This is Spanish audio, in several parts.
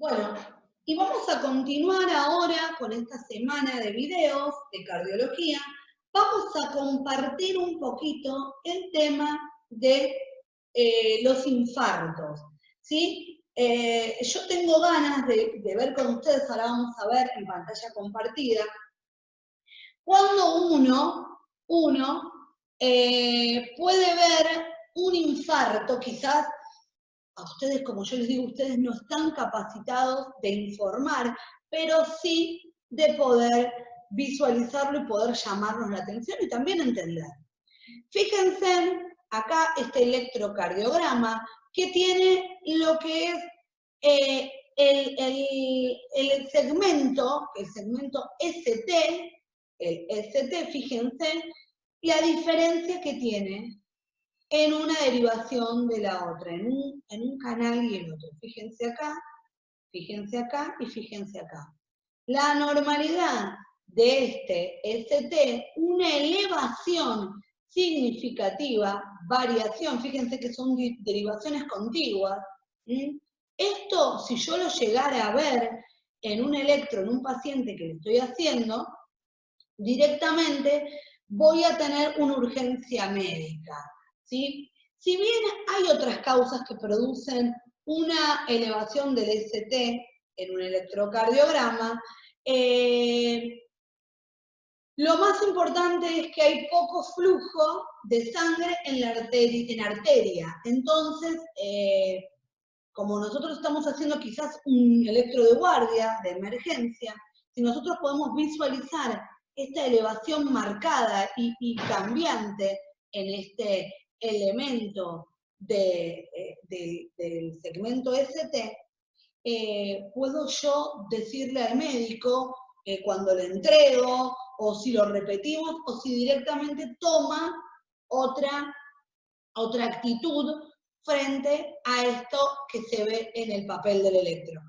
Bueno, y vamos a continuar ahora con esta semana de videos de cardiología. Vamos a compartir un poquito el tema de los infartos, ¿sí? Yo tengo ganas de ver con ustedes, ahora vamos a ver en pantalla compartida, cuando uno puede ver un infarto, quizás a ustedes, como yo les digo, ustedes no están capacitados de informar, pero sí de poder visualizarlo y poder llamarnos la atención y también entender. Fíjense acá este electrocardiograma que tiene lo que es el segmento ST, el ST, fíjense la diferencia que tiene en una derivación de la otra, en un canal y el otro. Fíjense acá y fíjense acá. La normalidad de este ST, una elevación significativa, variación, fíjense que son derivaciones contiguas. Esto, si yo lo llegara a ver en un electro, en un paciente que le estoy haciendo, directamente voy a tener una urgencia médica, ¿sí? Si bien hay otras causas que producen una elevación del ST en un electrocardiograma, lo más importante es que hay poco flujo de sangre en la arteria. Entonces, como nosotros estamos haciendo quizás un electro de guardia, de emergencia, si nosotros podemos visualizar esta elevación marcada y cambiante en este elemento del segmento ST, puedo yo decirle al médico cuando le entrego, o si lo repetimos, o si directamente toma otra actitud frente a esto que se ve en el papel del electro.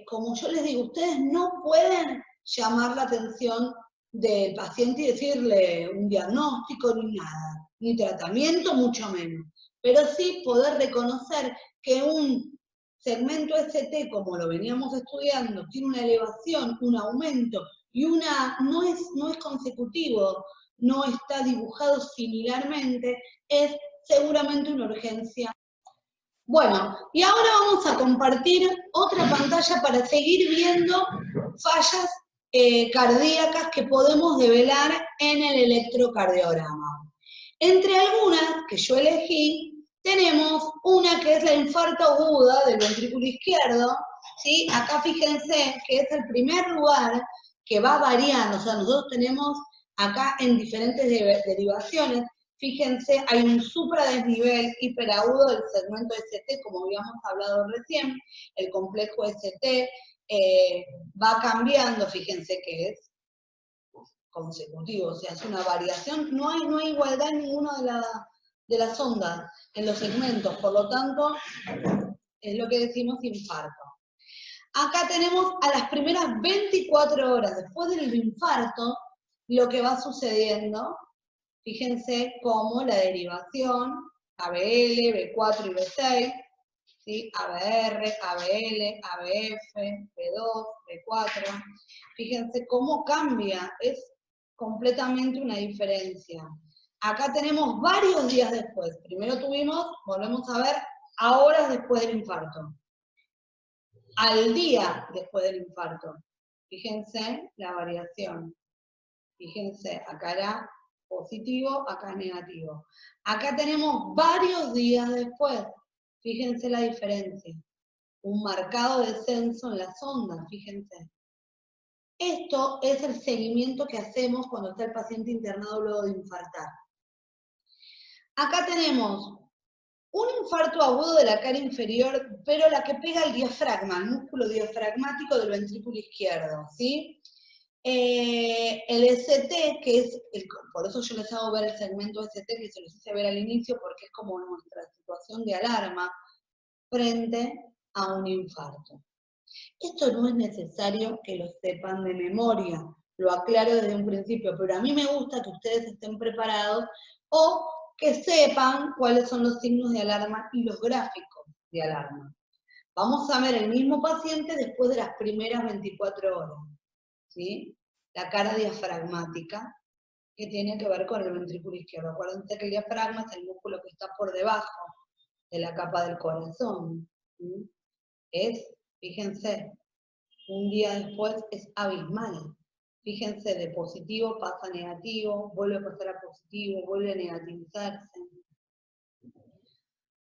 Como yo les digo, ustedes no pueden llamar la atención del paciente y decirle un diagnóstico ni nada, ni tratamiento, mucho menos. Pero sí poder reconocer que un segmento ST, como lo veníamos estudiando, tiene una elevación, un aumento, y no es consecutivo, no está dibujado similarmente, es seguramente una urgencia. Bueno, y ahora vamos a compartir otra pantalla para seguir viendo fallas cardíacas que podemos develar en el electrocardiograma. Entre algunas que yo elegí, tenemos una que es la infarto aguda del ventrículo izquierdo, ¿sí? Acá fíjense que es el primer lugar que va variando, o sea, nosotros tenemos acá en diferentes derivaciones. Fíjense, hay un supradesnivel hiperagudo del segmento ST, como habíamos hablado recién, el complejo ST va cambiando, fíjense que es consecutivo, o sea, es una variación, no hay igualdad en ninguna de las ondas, en los segmentos, por lo tanto, es lo que decimos infarto. Acá tenemos a las primeras 24 horas después del infarto, lo que va sucediendo. Fíjense cómo la derivación ABL, B4 y B6, ¿sí? ABR, ABL, ABF, B2, B4. Fíjense cómo cambia, es completamente una diferencia. Acá tenemos varios días después. Primero tuvimos, volvemos a ver, a horas después del infarto. Al día después del infarto. Fíjense la variación. Fíjense, acá era positivo, acá es negativo. Acá tenemos varios días después. Fíjense la diferencia. Un marcado descenso en las ondas, fíjense. Esto es el seguimiento que hacemos cuando está el paciente internado luego de infartar. Acá tenemos un infarto agudo de la cara inferior, pero la que pega al diafragma, el músculo diafragmático del ventrículo izquierdo, ¿sí? El ST, que es, por eso yo les hago ver el segmento ST, que se los hice ver al inicio, porque es como nuestra situación de alarma frente a un infarto. Esto no es necesario que lo sepan de memoria, lo aclaro desde un principio, pero a mí me gusta que ustedes estén preparados o que sepan cuáles son los signos de alarma y los gráficos de alarma. Vamos a ver el mismo paciente después de las primeras 24 horas, ¿sí? La cara diafragmática, que tiene que ver con el ventrículo izquierdo. Acuérdense que el diafragma es el músculo que está por debajo de la capa del corazón. ¿Sí? Fíjense, un día después es abismal. Fíjense, de positivo pasa a negativo, vuelve a pasar a positivo, vuelve a negativizarse.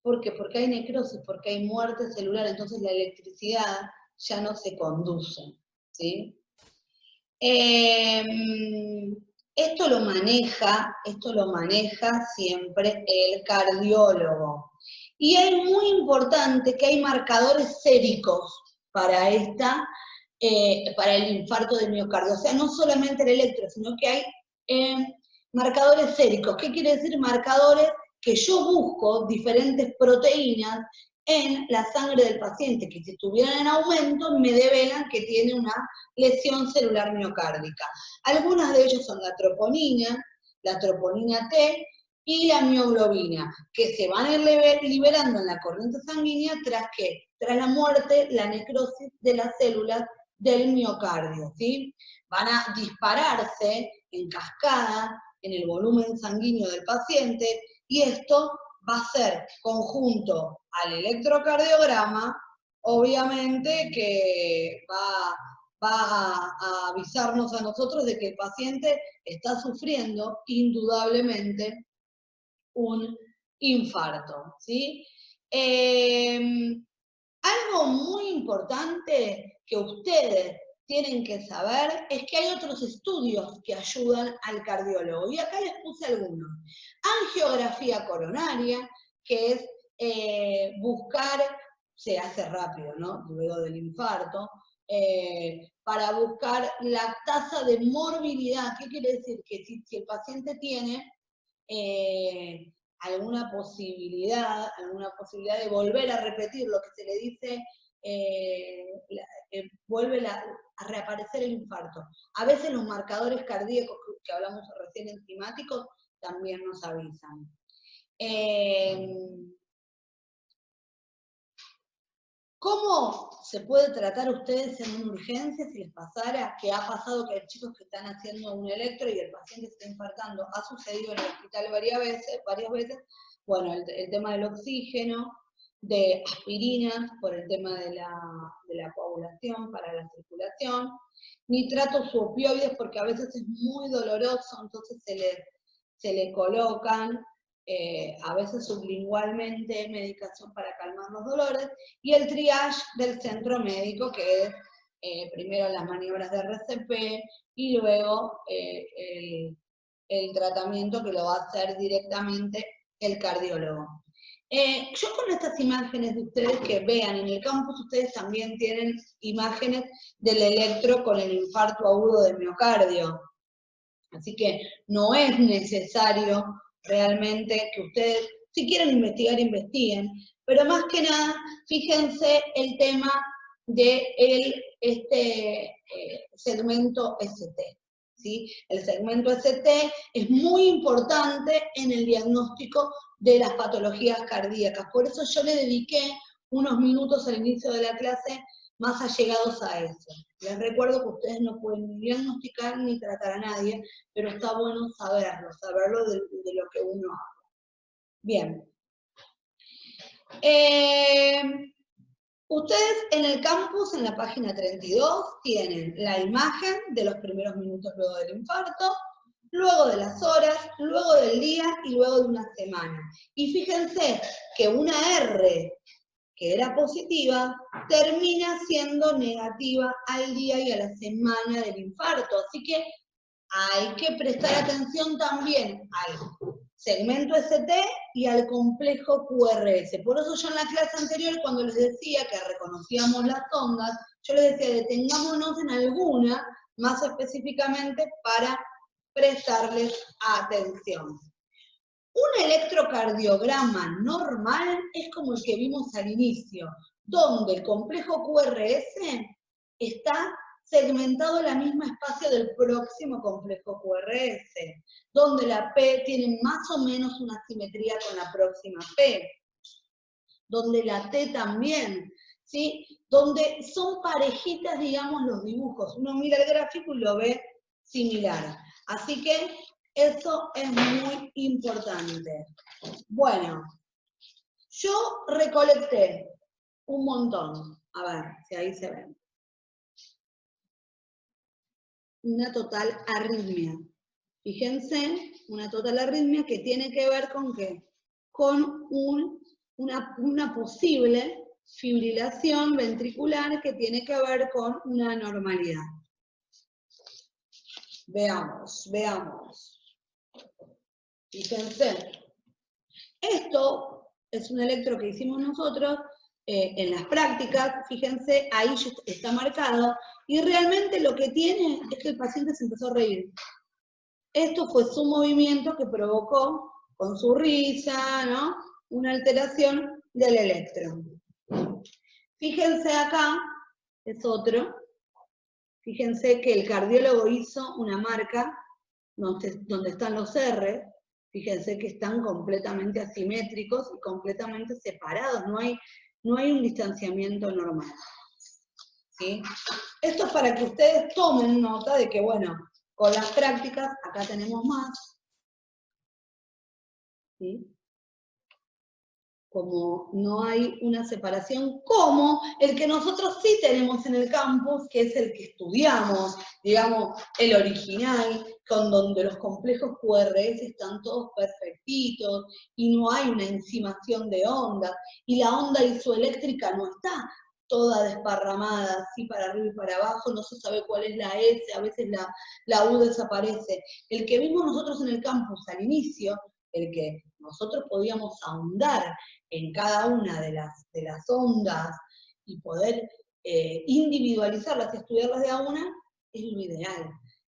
¿Por qué? Porque hay necrosis, porque hay muerte celular, entonces la electricidad ya no se conduce, ¿sí? Esto lo maneja siempre el cardiólogo. Y es muy importante que hay marcadores séricos para el infarto de miocardio. O sea, no solamente el electro, sino que hay marcadores séricos. ¿Qué quiere decir marcadores? Que yo busco diferentes proteínas en la sangre del paciente, que si estuvieran en aumento me develan que tiene una lesión celular miocárdica. Algunas de ellas son la troponina T y la mioglobina, que se van a ir liberando en la corriente sanguínea tras la muerte, la necrosis de las células del miocardio, ¿sí? Van a dispararse en cascada en el volumen sanguíneo del paciente y esto va a ser conjunto al electrocardiograma, obviamente que va a avisarnos a nosotros de que el paciente está sufriendo indudablemente un infarto, ¿sí? Algo muy importante que ustedes tienen que saber es que hay otros estudios que ayudan al cardiólogo. Y acá les puse algunos. Angiografía coronaria, que es buscar, se hace rápido, ¿no? Luego del infarto, para buscar la tasa de morbilidad. ¿Qué quiere decir? Que si el paciente tiene alguna posibilidad de volver a repetir lo que se le dice, vuelve a reaparecer el infarto. A veces los marcadores cardíacos que hablamos recién enzimáticos también nos avisan. ¿Cómo se puede tratar ustedes en una urgencia si les pasara que ha pasado que hay chicos que están haciendo un electro y el paciente está infartando? Ha sucedido en el hospital varias veces. Bueno, el tema del oxígeno, de aspirinas por el tema de la coagulación para la circulación, nitratos u opioides porque a veces es muy doloroso, entonces se le colocan a veces sublingualmente medicación para calmar los dolores, y el triage del centro médico, que es primero las maniobras de RCP y luego el tratamiento que lo va a hacer directamente el cardiólogo. Yo con estas imágenes de ustedes que vean en el campus, ustedes también tienen imágenes del electro con el infarto agudo de miocardio. Así que no es necesario realmente que ustedes, si quieren investigar, investiguen, pero más que nada, fíjense el tema de segmento ST. ¿Sí? El segmento ST es muy importante en el diagnóstico de las patologías cardíacas. Por eso yo le dediqué unos minutos al inicio de la clase más allegados a eso. Les recuerdo que ustedes no pueden ni diagnosticar ni tratar a nadie, pero está bueno saberlo de lo que uno habla. Bien. Ustedes en el campus, en la página 32, tienen la imagen de los primeros minutos luego del infarto, luego de las horas, luego del día y luego de una semana. Y fíjense que una R que era positiva, termina siendo negativa al día y a la semana del infarto. Así que hay que prestar atención también al segmento ST y al complejo QRS. Por eso yo en la clase anterior, cuando les decía que reconocíamos las ondas, yo les decía, detengámonos en alguna, más específicamente para prestarles atención. Un electrocardiograma normal es como el que vimos al inicio, donde el complejo QRS está segmentado en el mismo espacio del próximo complejo QRS, donde la P tiene más o menos una simetría con la próxima P, donde la T también, ¿sí? Donde son parejitas, digamos, los dibujos. Uno mira el gráfico y lo ve similar. Así que eso es muy importante. Bueno, yo recolecté un montón. A ver, si ahí se ven. Una total arritmia. Fíjense, una total arritmia que tiene que ver con ¿qué? Con una posible fibrilación ventricular que tiene que ver con una anormalidad. Veamos, veamos. Fíjense. Esto es un electro que hicimos nosotros en las prácticas. Fíjense, ahí está marcado. Y realmente lo que tiene es que el paciente se empezó a reír. Esto fue su movimiento que provocó, con su risa, ¿no?, una alteración del electrón. Fíjense acá, es otro. Fíjense que el cardiólogo hizo una marca donde están los R. Fíjense que están completamente asimétricos y completamente separados. No hay un distanciamiento normal. ¿Sí? Esto es para que ustedes tomen nota de que, bueno, con las prácticas, acá tenemos más. ¿Sí? Como no hay una separación como el que nosotros sí tenemos en el campus, que es el que estudiamos, digamos, el original, con donde los complejos QRS están todos perfectitos y no hay una encimación de ondas, y la onda isoeléctrica no está toda desparramada, así para arriba y para abajo, no se sabe cuál es la S, a veces la U desaparece. El que vimos nosotros en el campus al inicio, el que nosotros podíamos ahondar en cada una de las ondas y poder individualizarlas y estudiarlas de a una, es lo ideal.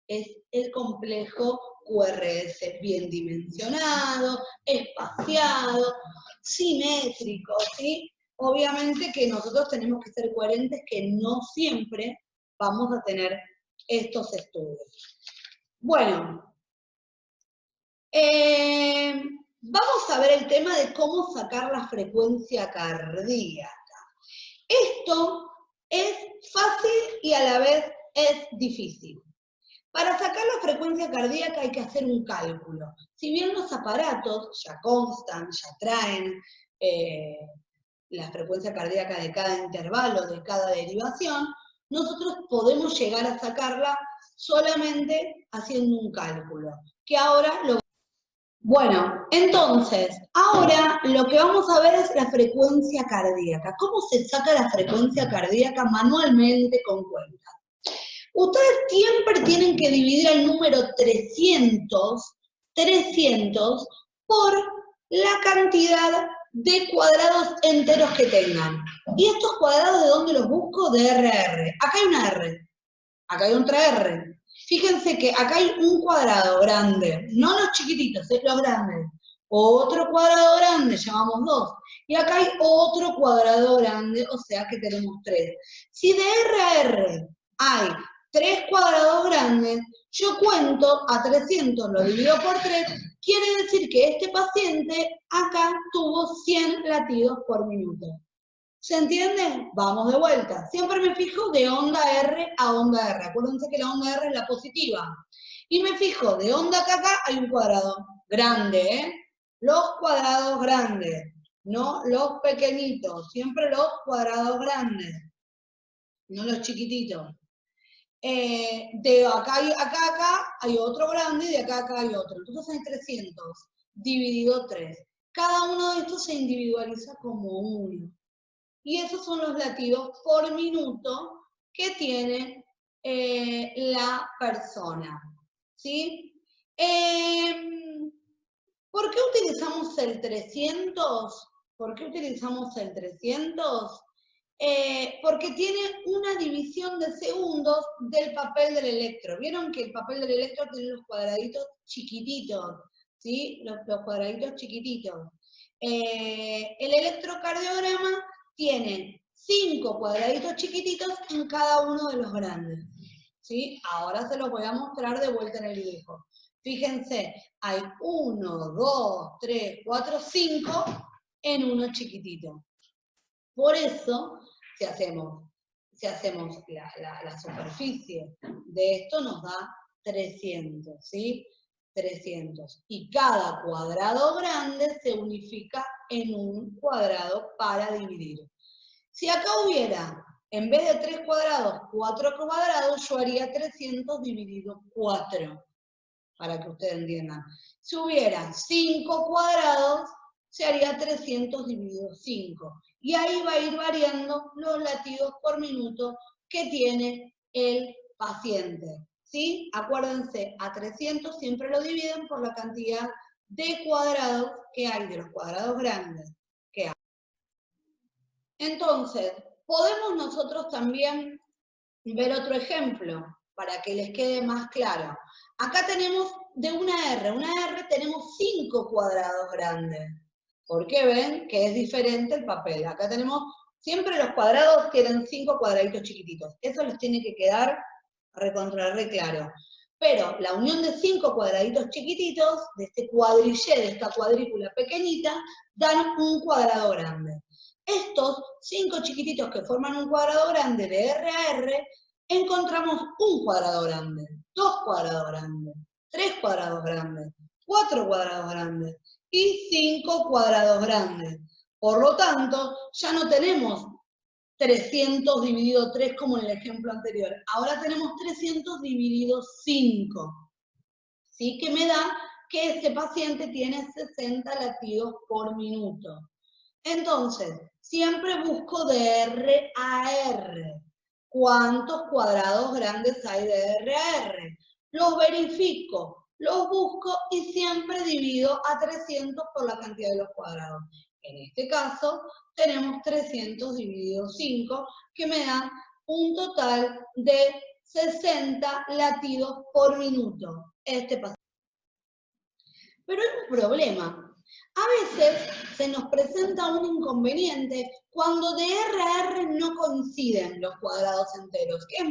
Es el complejo QRS bien dimensionado, espaciado, simétrico, ¿sí? Obviamente que nosotros tenemos que ser coherentes, que no siempre vamos a tener estos estudios. Bueno, vamos a ver el tema de cómo sacar la frecuencia cardíaca. Esto es fácil y a la vez es difícil. Para sacar la frecuencia cardíaca hay que hacer un cálculo. Si bien los aparatos ya constan, ya traen la frecuencia cardíaca de cada intervalo, de cada derivación, nosotros podemos llegar a sacarla solamente haciendo un cálculo, que ahora lo... Bueno, entonces, ahora lo que vamos a ver es la frecuencia cardíaca. ¿Cómo se saca la frecuencia cardíaca manualmente con cuentas? Ustedes siempre tienen que dividir el número 300 por la cantidad de cuadrados enteros que tengan. ¿Y estos cuadrados de dónde los busco? De RR. Acá hay una R, acá hay otra R. Fíjense que acá hay un cuadrado grande, no los chiquititos, los grandes. Otro cuadrado grande, llamamos 2. Y acá hay otro cuadrado grande, o sea que tenemos 3. Si de R a R hay 3 cuadrados grandes, yo cuento a 300, lo divido por 3, quiere decir que este paciente acá tuvo 100 latidos por minuto. ¿Se entiende? Vamos de vuelta. Siempre me fijo de onda R a onda R. Acuérdense que la onda R es la positiva. Y me fijo de onda acá hay un cuadrado grande, ¿eh? Los cuadrados grandes, no los pequeñitos. Siempre los cuadrados grandes, no los chiquititos. De acá hay otro grande y de acá hay otro. Entonces hay 300 dividido 3. Cada uno de estos se individualiza como 1. Y esos son los latidos por minuto que tiene la persona. ¿Sí? ¿Por qué utilizamos el 300? ¿Por qué utilizamos el 300? Porque tiene una división de segundos del papel del electro. ¿Vieron que el papel del electro tiene los cuadraditos chiquititos? ¿Sí? Los cuadraditos chiquititos. El electrocardiograma tiene 5 cuadraditos chiquititos en cada uno de los grandes. ¿Sí? Ahora se los voy a mostrar de vuelta en el dibujo. Fíjense, hay 1, 2, 3, 4, 5 en uno chiquitito. Por eso si hacemos la superficie de esto nos da 300, ¿sí? 300. Y cada cuadrado grande se unifica en un cuadrado para dividir. Si acá hubiera, en vez de 3 cuadrados, 4 cuadrados, yo haría 300 dividido 4, para que ustedes entiendan. Si hubiera 5 cuadrados, se haría 300 dividido 5. Y ahí va a ir variando los latidos por minuto que tiene el paciente. ¿Sí? Acuérdense, a 300 siempre lo dividen por la cantidad de cuadrados que hay, de los cuadrados grandes que hay. Entonces, podemos nosotros también ver otro ejemplo para que les quede más claro. Acá tenemos de una R tenemos 5 cuadrados grandes. ¿Por qué ven que es diferente el papel? Acá tenemos, siempre los cuadrados tienen 5 cuadraditos chiquititos. Eso les tiene que quedar recontra claro. Pero la unión de 5 cuadraditos chiquititos, de este cuadrillé, de esta cuadrícula pequeñita, dan un cuadrado grande. Estos 5 chiquititos que forman un cuadrado grande de R a R, encontramos un cuadrado grande, 2 cuadrados grandes, 3 cuadrados grandes, 4 cuadrados grandes y 5 cuadrados grandes. Por lo tanto, ya no tenemos 300 dividido 3 como en el ejemplo anterior. Ahora tenemos 300 dividido 5. ¿Sí? Que me da que este paciente tiene 60 latidos por minuto. Entonces, siempre busco de R a R. ¿Cuántos cuadrados grandes hay de R a R? Los verifico, los busco y siempre divido a 300 por la cantidad de los cuadrados. En este caso, tenemos 300 dividido 5, que me da un total de 60 latidos por minuto. Pero hay un problema. A veces se nos presenta un inconveniente cuando de R a R no coinciden los cuadrados enteros, que es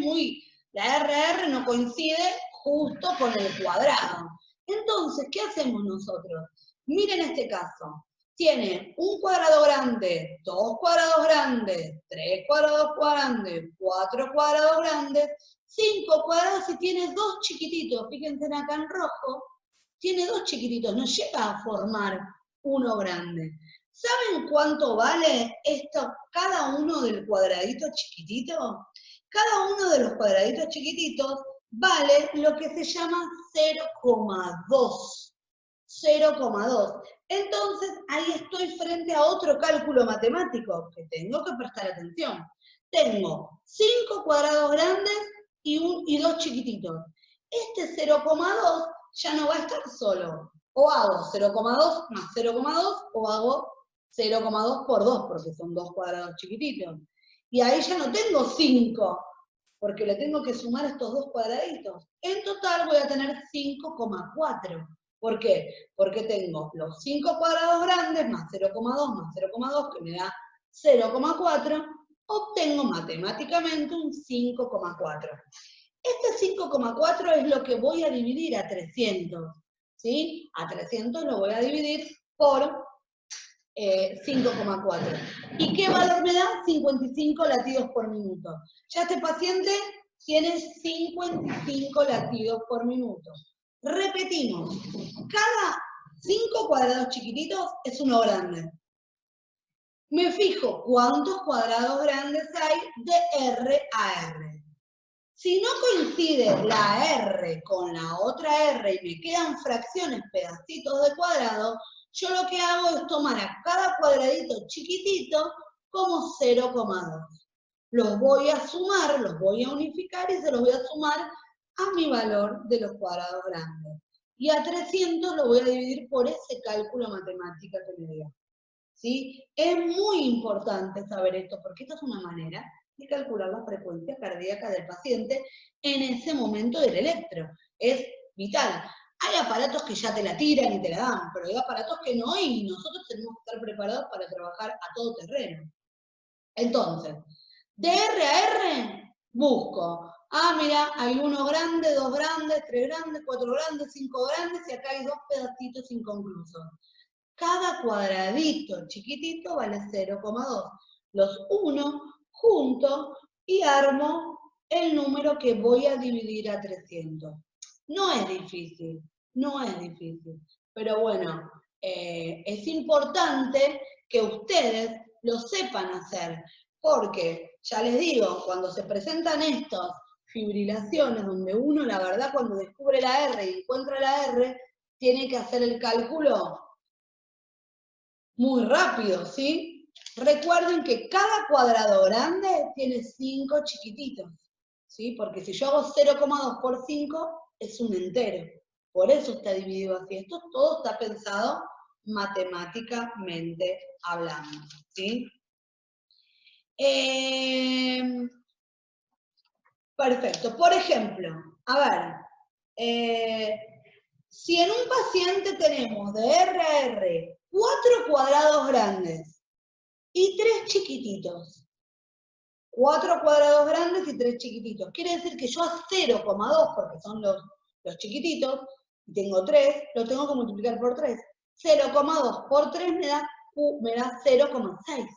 la R a R no coincide justo con el cuadrado. Entonces, ¿qué hacemos nosotros? Miren este caso. Tiene un cuadrado grande, 2 cuadrados grandes, 3 cuadrados grandes, 4 cuadrados grandes, 5 cuadrados y tiene 2 chiquititos. Fíjense acá en rojo, tiene 2 chiquititos, no llega a formar uno grande. ¿Saben cuánto vale esto, cada uno del cuadradito chiquitito? Cada uno de los cuadraditos chiquititos vale lo que se llama 0,2. 0,2. Entonces, ahí estoy frente a otro cálculo matemático que tengo que prestar atención. Tengo 5 cuadrados grandes y 2 chiquititos. Este 0,2 ya no va a estar solo. O hago 0,2 más 0,2 o hago 0,2 por 2, porque son 2 cuadrados chiquititos. Y ahí ya no tengo 5, porque le tengo que sumar estos 2 cuadraditos. En total voy a tener 5,4. ¿Por qué? Porque tengo los 5 cuadrados grandes más 0,2 más 0,2, que me da 0,4, obtengo matemáticamente un 5,4. Este 5,4 es lo que voy a dividir a 300, ¿sí? A 300 lo voy a dividir por 5,4. ¿Y qué valor me da? 55 latidos por minuto. Ya este paciente tiene 55 latidos por minuto. Repetimos, cada 5 cuadrados chiquititos es uno grande. Me fijo cuántos cuadrados grandes hay de R a R. Si no coincide la R con la otra R y me quedan fracciones, pedacitos de cuadrado, yo lo que hago es tomar a cada cuadradito chiquitito como 0,2. Los voy a sumar, los voy a unificar y se los voy a sumar a mi valor de los cuadrados grandes. Y a 300 lo voy a dividir por ese cálculo matemático que me dio. ¿Sí? Es muy importante saber esto, porque esta es una manera de calcular la frecuencia cardíaca del paciente en ese momento del electro. Es vital. Hay aparatos que ya te la tiran y te la dan, pero hay aparatos que no, y nosotros tenemos que estar preparados para trabajar a todo terreno. Entonces, de R a R, busco. Ah, mira, hay uno grande, 2 grandes, 3 grandes, 4 grandes, 5 grandes, y acá hay 2 pedacitos inconclusos. Cada cuadradito chiquitito vale 0,2. Los uno junto y armo el número que voy a dividir a 300. No es difícil, no es difícil, pero bueno, es importante que ustedes lo sepan hacer, porque, ya les digo, cuando se presentan estas fibrilaciones, donde uno, la verdad, cuando descubre la R y encuentra la R, tiene que hacer el cálculo muy rápido, ¿sí? Recuerden que cada cuadrado grande tiene 5 chiquititos, ¿sí? Porque si yo hago 0,2 por 5, es un entero. Por eso está dividido así. Esto todo está pensado matemáticamente hablando, ¿sí? Perfecto. Por ejemplo, a ver, si en un paciente tenemos de R a R 4 cuadrados grandes y 3 chiquititos, 4 cuadrados grandes y 3 chiquititos, quiere decir que yo a 0,2, porque son los chiquititos, y tengo 3, lo tengo que multiplicar por 3. 0,2 por 3 me da 0,6.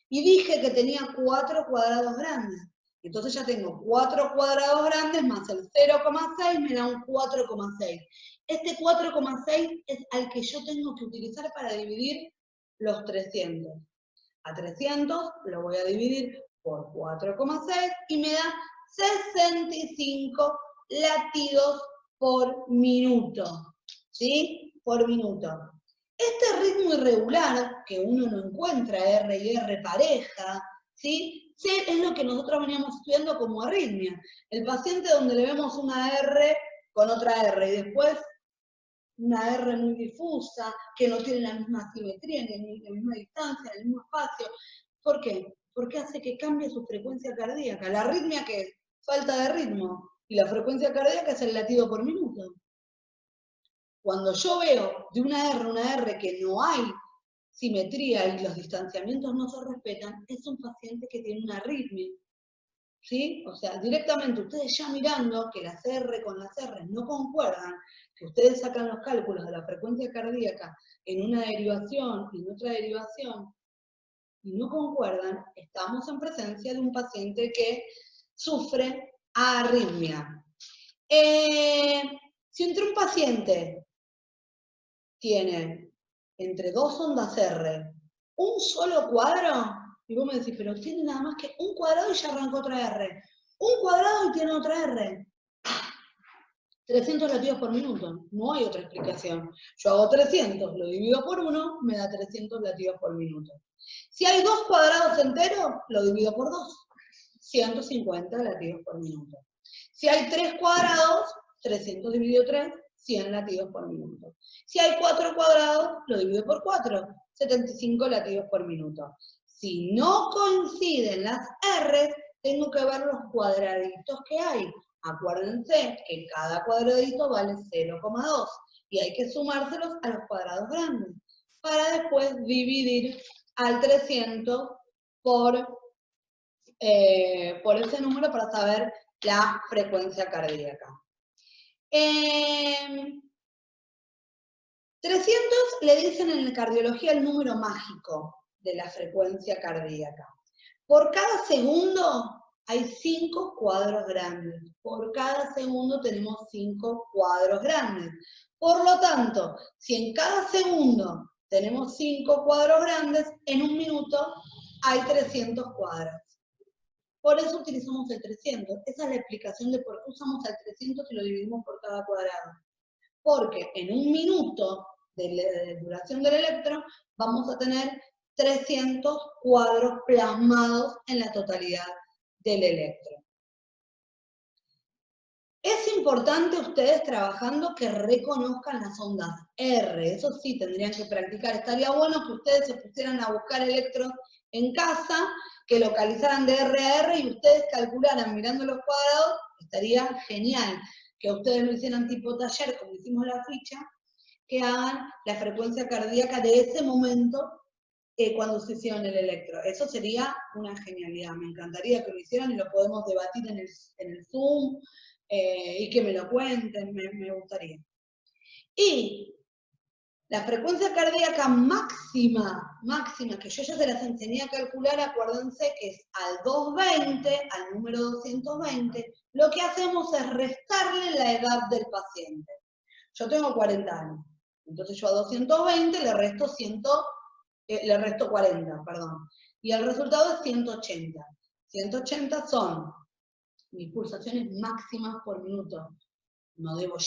Y dije que tenía 4 cuadrados grandes. Entonces ya tengo 4 cuadrados grandes más el 0,6 me da un 4,6. Este 4,6 es al que yo tengo que utilizar para dividir los 300. A 300 lo voy a dividir por 4,6 y me da 65 latidos por minuto. ¿Sí? Por minuto. Este ritmo irregular, que uno no encuentra R y R pareja, ¿sí? Es lo que nosotros veníamos estudiando como arritmia. El paciente donde le vemos una R con otra R y después una R muy difusa, que no tiene la misma simetría, ni la misma distancia, ni el mismo espacio. ¿Por qué? Porque hace que cambie su frecuencia cardíaca. La arritmia, que es falta de ritmo, y la frecuencia cardíaca es el latido por minuto. Cuando yo veo de una R que no hay simetría y los distanciamientos no se respetan, es un paciente que tiene una arritmia. ¿Sí? O sea, directamente ustedes ya mirando que las R con las R no concuerdan, que ustedes sacan los cálculos de la frecuencia cardíaca en una derivación y en otra derivación, y no concuerdan, estamos en presencia de un paciente que sufre arritmia. Si entre un paciente tiene entre dos ondas R un solo cuadro, y vos me decís, pero tiene nada más que un cuadrado y ya arrancó otra R. Un cuadrado y tiene otra R. 300 latidos por minuto, no hay otra explicación. Yo hago 300, lo divido por 1, me da 300 latidos por minuto. Si hay dos cuadrados enteros, lo divido por 2, 150 latidos por minuto. Si hay 3 cuadrados, 300 dividido 3, 100 latidos por minuto. Si hay 4 cuadrados, lo divido por 4, 75 latidos por minuto. Si no coinciden las R, tengo que ver los cuadraditos que hay. Acuérdense que cada cuadradito vale 0,2 y hay que sumárselos a los cuadrados grandes para después dividir al 300 por ese número para saber la frecuencia cardíaca. 300 le dicen en cardiología el número mágico de la frecuencia cardíaca. Por cada segundo hay 5 cuadros grandes. Por cada segundo tenemos 5 cuadros grandes. Por lo tanto, si en cada segundo tenemos 5 cuadros grandes, en un minuto hay 300 cuadros. Por eso utilizamos el 300. Esa es la explicación de por qué usamos el 300 y lo dividimos por cada cuadrado. Porque en un minuto de duración del electro vamos a tener 300 cuadros plasmados en la totalidad del electro. Es importante ustedes trabajando que reconozcan las ondas R, eso sí tendrían que practicar. Estaría bueno que ustedes se pusieran a buscar electros en casa, que localizaran de R a R y ustedes calcularan mirando los cuadrados, estaría genial. Que ustedes lo hicieran tipo taller, como hicimos la ficha, que hagan la frecuencia cardíaca de ese momento cuando se hicieron el electro. Eso sería una genialidad. Me encantaría que lo hicieran y lo podemos debatir en el Zoom y que me lo cuenten, me gustaría. Y La frecuencia cardíaca máxima, que yo ya se las enseñé a calcular, acuérdense que es al 220, al número 220, lo que hacemos es restarle la edad del paciente. Yo tengo 40 años, entonces yo a 220 le resto 40, perdón, y el resultado es 180. 180 son mis pulsaciones máximas por minuto. No tengo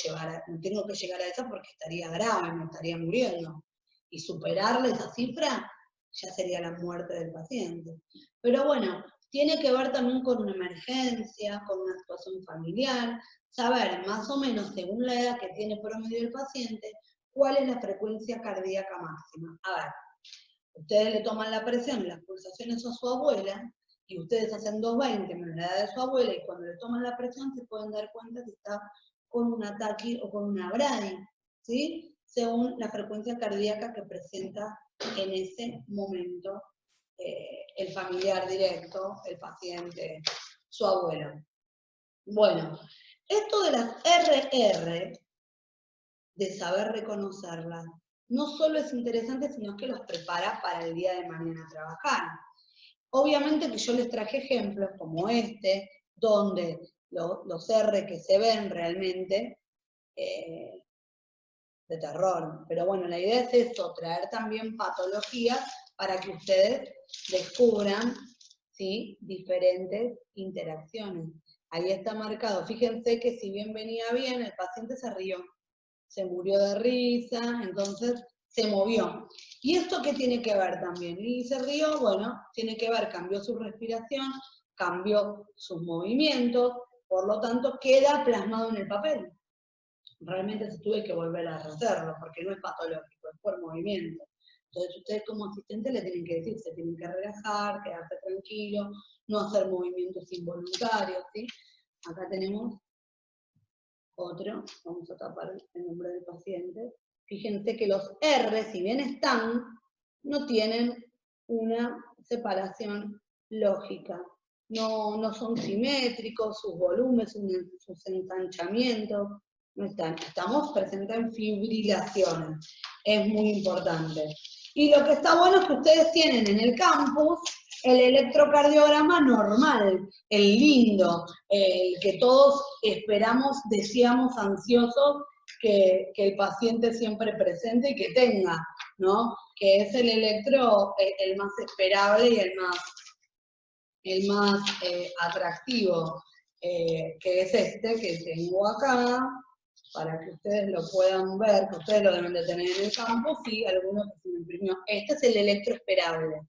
que llegar a esa porque estaría grave, me estaría muriendo. Y superarle esa cifra ya sería la muerte del paciente. Pero bueno, tiene que ver también con una emergencia, con una situación familiar, saber más o menos, según la edad que tiene promedio el paciente, cuál es la frecuencia cardíaca máxima. A ver, ustedes le toman la presión, las pulsaciones a su abuela, y ustedes hacen 220 menos la edad de su abuela, y cuando le toman la presión se pueden dar cuenta que está con un ataque o con una bradi, ¿sí? Según la frecuencia cardíaca que presenta en ese momento el familiar directo, el paciente, su abuelo. Bueno, esto de las RR, de saber reconocerlas, no solo es interesante, sino que los prepara para el día de mañana a trabajar. Obviamente que yo les traje ejemplos como este, donde los R que se ven realmente de terror. Pero bueno, la idea es eso, traer también patologías para que ustedes descubran, ¿sí?, diferentes interacciones. Ahí está marcado. Fíjense que si bien venía bien, el paciente se rió, se murió de risa, entonces se movió. ¿Y esto qué tiene que ver también? Y se rió, bueno, tiene que ver, cambió su respiración, cambió sus movimientos, por lo tanto queda plasmado en el papel. Realmente se tuve que volver a hacerlo, porque no es patológico, es por movimiento. Entonces ustedes como asistente le tienen que decir, se tienen que relajar, quedarse tranquilo, no hacer movimientos involuntarios, ¿sí? Acá tenemos otro, vamos a tapar el nombre del paciente. Fíjense que los R, si bien están, no tienen una separación lógica. No son simétricos, sus volúmenes, sus ensanchamientos, no están. Estamos presentes en fibrilaciones. Es muy importante. Y lo que está bueno es que ustedes tienen en el campus el electrocardiograma normal, el lindo, el que todos esperamos, deseamos ansiosos que el paciente siempre presente y que tenga, ¿no? Que es el electro el más esperable y el más atractivo, que es este que tengo acá, para que ustedes lo puedan ver, que ustedes lo deben de tener en el campo, sí, algunos que se me imprimió. Este es el electro esperable,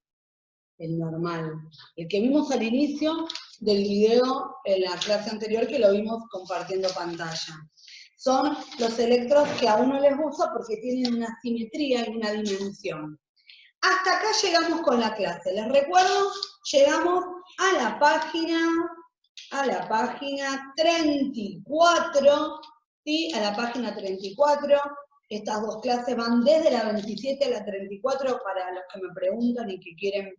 el normal, el que vimos al inicio del video en la clase anterior, que lo vimos compartiendo pantalla. Son los electrodos que a uno les gusta porque tienen una simetría y una dimensión. Hasta acá llegamos con la clase. Les recuerdo, llegamos a la página 34, ¿sí? A la página 34. Estas dos clases van desde la 27 a la 34 para los que me preguntan y que quieren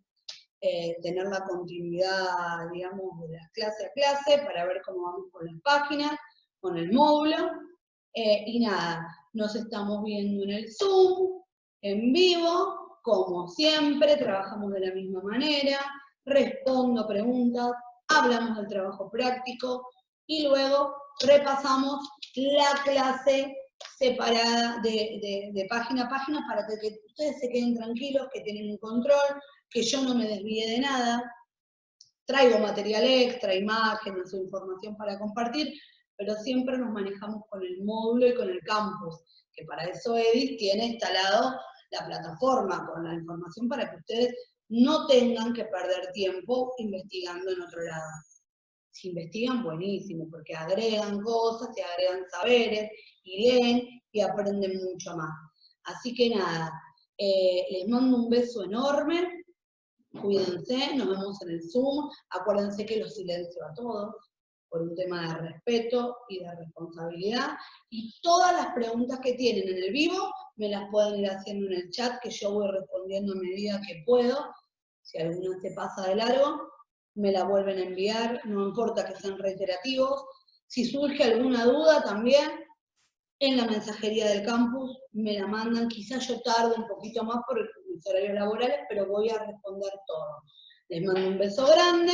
tener la continuidad, digamos, de la clase a clase, para ver cómo vamos con las páginas, con el módulo. Y nada, nos estamos viendo en el Zoom, en vivo, como siempre, trabajamos de la misma manera, respondo preguntas, hablamos del trabajo práctico, y luego repasamos la clase separada de página a página para que ustedes se queden tranquilos, que tienen un control, que yo no me desvíe de nada. Traigo material extra, imágenes o información para compartir, pero siempre nos manejamos con el módulo y con el campus, que para eso Edith tiene instalado la plataforma con la información para que ustedes no tengan que perder tiempo investigando en otro lado. Si investigan, buenísimo, porque agregan cosas, se agregan saberes, y leen y aprenden mucho más. Así que nada, les mando un beso enorme. Cuídense, nos vemos en el Zoom. Acuérdense que los silencio a todos, por un tema de respeto y de responsabilidad. Y todas las preguntas que tienen en el vivo, me las pueden ir haciendo en el chat, que yo voy respondiendo a medida que puedo. Si alguna se pasa de largo, me la vuelven a enviar, no importa que sean reiterativos. Si surge alguna duda también, en la mensajería del campus, me la mandan, quizás yo tarde un poquito más por mis horarios laborales, pero voy a responder todo. Les mando un beso grande,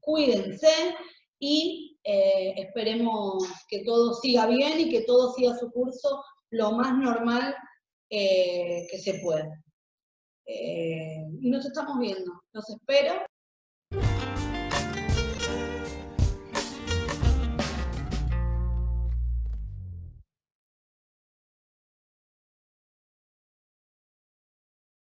cuídense y esperemos que todo siga bien y que todo siga su curso lo más normal que se pueda. Y nos estamos viendo. Los espero.